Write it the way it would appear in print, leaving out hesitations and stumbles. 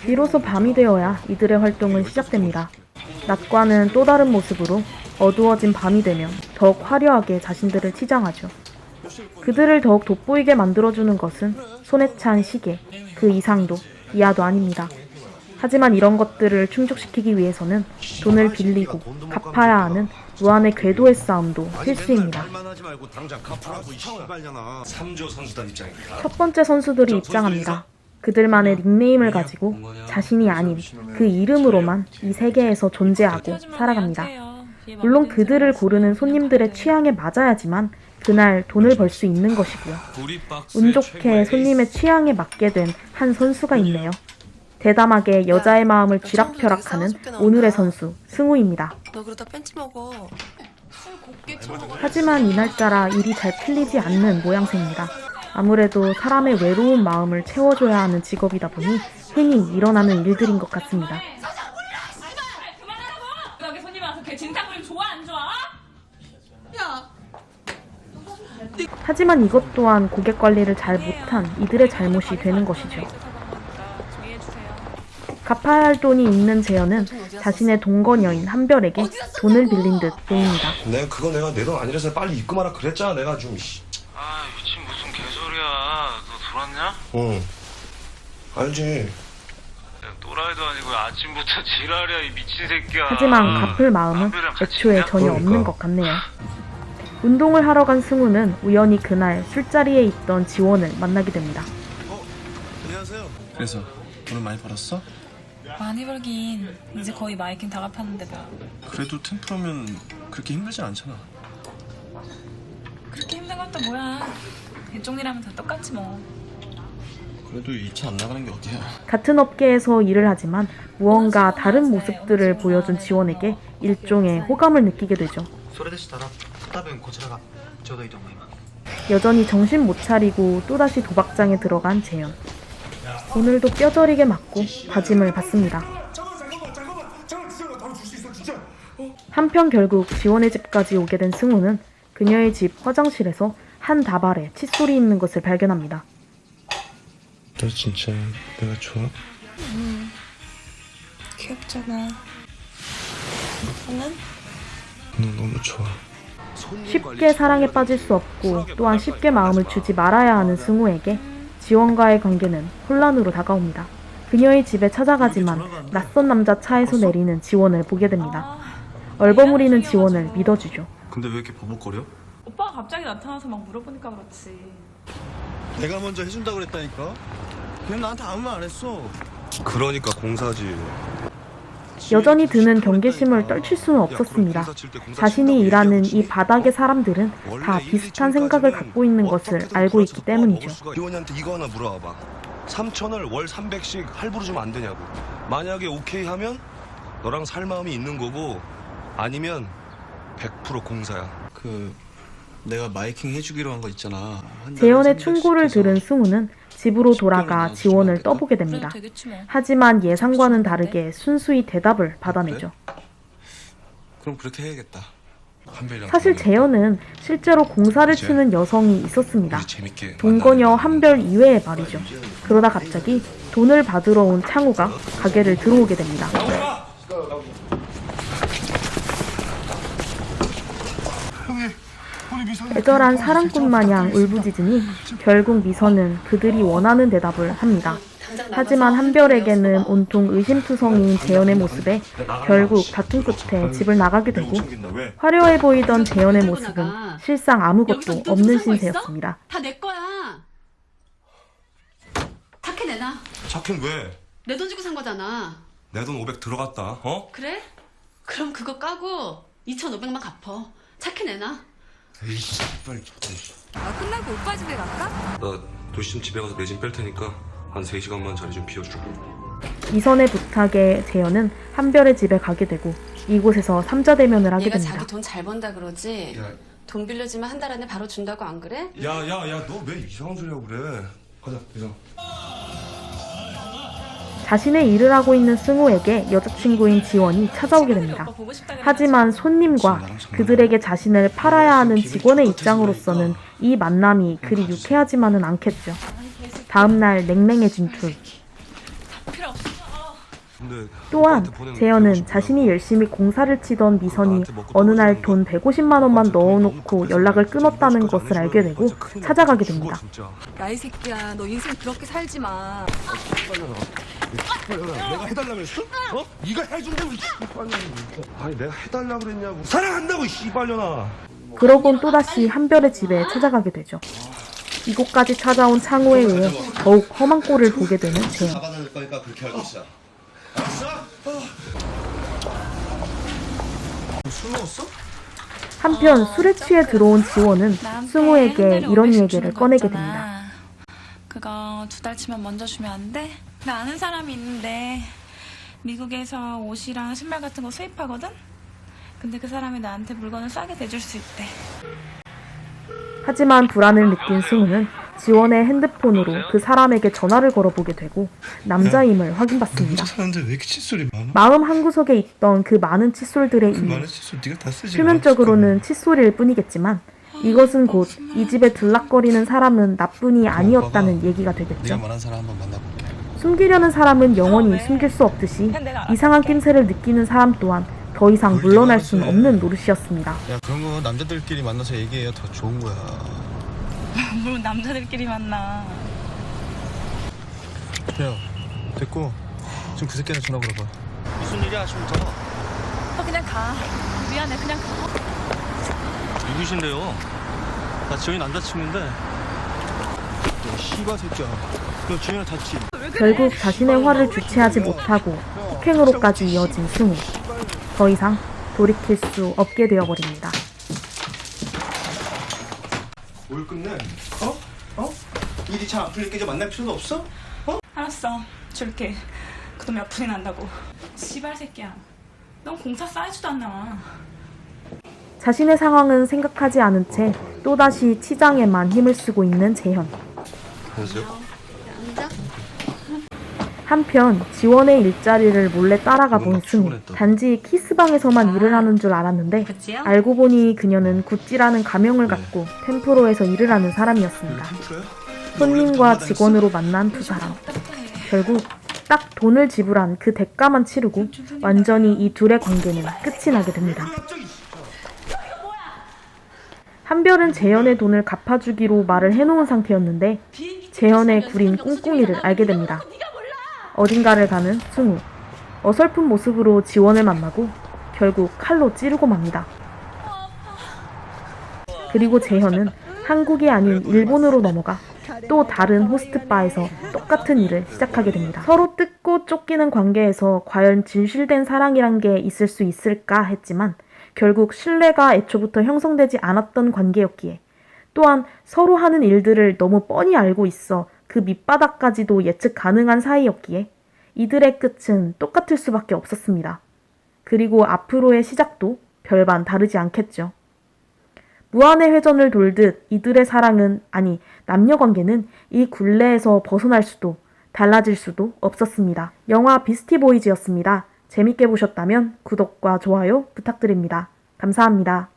비로소 밤이 되어야 이들의 활동은 시작됩니다. 낮과는 또 다른 모습으로 어두워진 밤이 되면 더욱 화려하게 자신들을 치장하죠. 그들을 더욱 돋보이게 만들어주는 것은 손에 찬 시계, 그 이상도 이하도 아닙니다. 하지만 이런 것들을 충족시키기 위해서는 돈을 빌리고 갚아야 하는 무한의 궤도의 싸움도 필수입니다. 첫 번째 선수들이 입장합니다. 그들만의 닉네임을 가지고 자신이 아닌 그 이름으로만 이 세계에서 존재하고 살아갑니다. 물론 그들을 고르는 손님들의 취향에 맞아야지만 그날 돈을 벌 수 있는 것이고요. 운 좋게 손님의 취향에 맞게 된 한 선수가 있네요. 대담하게 여자의 마음을 쥐락펴락하는 오늘의 선수 승우입니다. 너 그러다 뺀치 먹어. 하지만 이날따라 일이 잘 풀리지 않는 모양새입니다. 아무래도 사람의 외로운 마음을 채워줘야 하는 직업이다 보니 흔히 일어나는 일들인 것 같습니다. 여기 손님 와서 걔 진상 부리면 좋아 안 좋아? 야. 하지만 이것 또한 고객 관리를 잘 못한 이들의 잘못이 되는 것이죠. 갚아야 할 돈이 있는 재현은 자신의 동거녀인 한별에게 돈을 빌린 듯 보입니다. 내가 내 돈 아니라서 빨리 입금하라 그랬잖아. 내가 좀. 아 미친 무슨 개소리야. 너 돌았냐? 응. 알지. 또라이도 아니고 아침부터 지랄이야 이 미친 새끼야. 하지만 갚을 마음은 애초에 전혀 없는 것 같네요. 운동을 하러 간 승우는 우연히 그날 술자리에 있던 지원을 만나게 됩니다. 안녕하세요. 그래서 돈을 많이 벌었어? 많이 벌긴 이제 거의 마이킹 다 갚았는데 뭐. 그래도 템프로면 그렇게 힘들지 않잖아. 그렇게 힘든 건 또 뭐야. 이쪽 일하면 다 똑같지 뭐. 그래도 2차 안 나가는 게 어디야. 같은 업계에서 일을 하지만 무언가 다른 모습들을 보여준 지원에게 일종의 호감을 느끼게 되죠. 여전히 정신 못 차리고 또다시 도박장에 들어간 재현. 오늘도 뼈저리게 맞고 다짐을 받습니다. 한편 결국 지원의 집까지 오게 된 승우는 그녀의 집 화장실에서 한 다발에 칫솔이 있는 것을 발견합니다. 너 진짜 내가 좋아? 귀엽잖아. 너는? 너 너무 좋아. 쉽게 사랑에 빠질 수 없고 또한 쉽게 마음을 주지 말아야 하는 승우에게 지원과의 관계는 혼란으로 다가옵니다. 그녀의 집에 찾아가지만 낯선 남자 차에서 내리는 지원을 보게 됩니다. 얼버무리는 지원을 믿어주죠. 근데 왜 이렇게 버벅거려? 오빠가 갑자기 나타나서 막 물어보니까 그렇지. 내가 먼저 해준다 그랬다니까. 걔는 나한테 아무 말 안 했어. 그러니까 공사지. 여전히 드는 경계심을 떨칠 수는 없었습니다. 자신이 일하는 이 바닥의 사람들은 다 비슷한 생각을 갖고 있는 것을 알고 있기 때문이죠. 기원이한테 이거 하나 물어봐봐. 3,000을 월 300씩 할부로 주면 안 되냐고. 만약에 오케이 하면 너랑 살 마음이 있는 거고 아니면 100% 공사야. 내가 마이킹 해주기로 한 거 있잖아. 재현의 충고를 들은 승우는 집으로 돌아가 지원을 떠보게 됩니다. 하지만 예상과는 다르게 순수히 대답을 받아내죠. 그럼 그렇게 해야겠다. 사실 재현은 실제로 공사를 치는 여성이 있었습니다. 동거녀 한별 이외의 말이죠. 그러다 갑자기 돈을 받으러 온 창우가 가게를 들어오게 됩니다. 애절한 사랑꾼 마냥 울부짖으니 결국 미선은 그들이 원하는 대답을 합니다. 하지만 한별에게는 온통 의심투성이인 재현의 모습에 결국 다툼 끝에 집을 나가게 되고 화려해 보이던 재현의 모습은 실상 아무것도 없는 신세였습니다. 다 내 거야. 착해 내놔. 착해 왜? 내 돈 주고 산 거잖아. 내 돈 500 들어갔다. 어? 그래? 그럼 그거 까고 2,500만 갚어. 착해 내놔. 에이씨 빨리. 끝나고 오빠 집에 갈까? 나 도시쯤 집에 가서 내 짐 뺄 테니까 한 3시간만 자리 좀 비워줘. 미선의 부탁에 재현은 한별의 집에 가게 되고 이곳에서 삼자대면을 하게 얘가 됩니다. 자기 돈 잘 번다 그러지? 야. 돈 빌려주면 한 달 안에 바로 준다고 안 그래? 야야야 너 왜 이상한 소리 하고 그래. 가자 이상. 자신의 일을 하고 있는 승우에게 여자친구인 지원이 찾아오게 됩니다. 하지만 손님과 그들에게 자신을 팔아야 하는 직원의 입장으로서는 이 만남이 그리 유쾌하지만은 않겠죠. 다음날 냉랭해진 둘. 필요 근데 또한 오빠한테 보내면 재현은 150 자신이 열심히 공사를 치던 미선이 나한테 먹고 어느 날 떨어지는 돈 150만 원만 넣어놓고 연락을 끊었다는 것을 알게 되고 찾아가게 됩니다. 야, 이 새끼야, 너 인생 그렇게 살지 마. 내가 해달라고 했어? 어? 네가 해준다고 이 씨발년아. 아니 내가 해달라고 그랬냐고. 사랑한다고 이 씨발년아. 그러곤 또다시 한별의 집에 찾아가게 되죠. 이곳까지 찾아온 창호에 의해 더욱 험한 꼴을 보게 되는 재현. 잡아낼 거니까 그렇게 알고 있어. 술 먹었어? 한편 술에 취해 들어온 지원은 나한테 승우에게 한 달에 이런 500씩 얘기를 주는 거 꺼내게 있잖아. 됩니다. 그거 2달 치면 먼저 주면 안 돼? 나 아는 사람이 있는데 미국에서 옷이랑 신발 같은 거 수입하거든? 근데 그 사람이 나한테 물건을 싸게 대줄 수 있대. 하지만 불안을 느낀 승우는 지원의 핸드폰으로 그 사람에게 전화를 걸어보게 되고 남자임을 너 확인받습니다. 혼자 사는데 왜 이렇게 칫솔이 많아? 마음 한구석에 있던 그 많은 칫솔들의 그 이유, 많은 칫솔 네가 다 쓰지. 표면적으로는 칫솔일 뿐이겠지만 이것은 곧 이 집에 들락거리는 사람은 나뿐이 아니었다는 얘기가 네가 되겠죠. 말한 사람 한번 만나볼게. 숨기려는 사람은 영원히 왜? 숨길 수 없듯이 그냥 내가 알아서 이상한 할게. 낌새를 느끼는 사람 또한 더 이상 뭘 물러날 네가 수는 알아서 해. 없는 노릇이었습니다. 야 그런 거 남자들끼리 만나서 얘기해야 더 좋은 거야. 뭘 남자들끼리 만나. 야 됐고 지금 그 새끼한테 전화 걸어봐. 무슨 일이야 아침부터? 너 그냥 가. 미안해, 그냥 가. 누구신데요? 나 지원이 남자친구인데. 너 씨발 새끼야. 너 지현이 다치. 결국 자신의 화를 주체하지 못하고 폭행으로까지 이어진 승우. 더 이상 돌이킬 수 없게 되어버립니다. 뭘 끝내? 어? 일이 잘 안 풀리게 이제 만날 필요도 없어? 알았어, 줄게. 그 돈 몇 푼이 난다고. 씨발 새끼야. 넌 공사 사이즈도 안 나와. 자신의 상황은 생각하지 않은 채 또다시 치장에만 힘을 쓰고 있는 재현. 안녕하세요. 한편 지원의 일자리를 몰래 따라가 본 승우. 단지 키스방에서만 일을 하는 줄 알았는데 알고 보니 그녀는 구찌라는 가명을 갖고 템프로에서 일을 하는 사람이었습니다. 손님과 직원으로 만난 두 사람. 결국 딱 돈을 지불한 그 대가만 치르고 완전히 이 둘의 관계는 끝이 나게 됩니다. 한별은 재현의 돈을 갚아주기로 말을 해놓은 상태였는데 재현의 구린 꿍꿍이를 알게 됩니다. 어딘가를 가는 승우. 어설픈 모습으로 지원을 만나고 결국 칼로 찌르고 맙니다. 그리고 재현은 한국이 아닌 일본으로 넘어가 또 다른 호스트바에서 똑같은 일을 시작하게 됩니다. 서로 뜯고 쫓기는 관계에서 과연 진실된 사랑이란 게 있을 수 있을까 했지만 결국 신뢰가 애초부터 형성되지 않았던 관계였기에 또한 서로 하는 일들을 너무 뻔히 알고 있어 그 밑바닥까지도 예측 가능한 사이였기에 이들의 끝은 똑같을 수밖에 없었습니다. 그리고 앞으로의 시작도 별반 다르지 않겠죠. 무한의 회전을 돌듯 이들의 사랑은, 아니 남녀관계는 이 굴레에서 벗어날 수도 달라질 수도 없었습니다. 영화 비스티보이즈였습니다. 재밌게 보셨다면 구독과 좋아요 부탁드립니다. 감사합니다.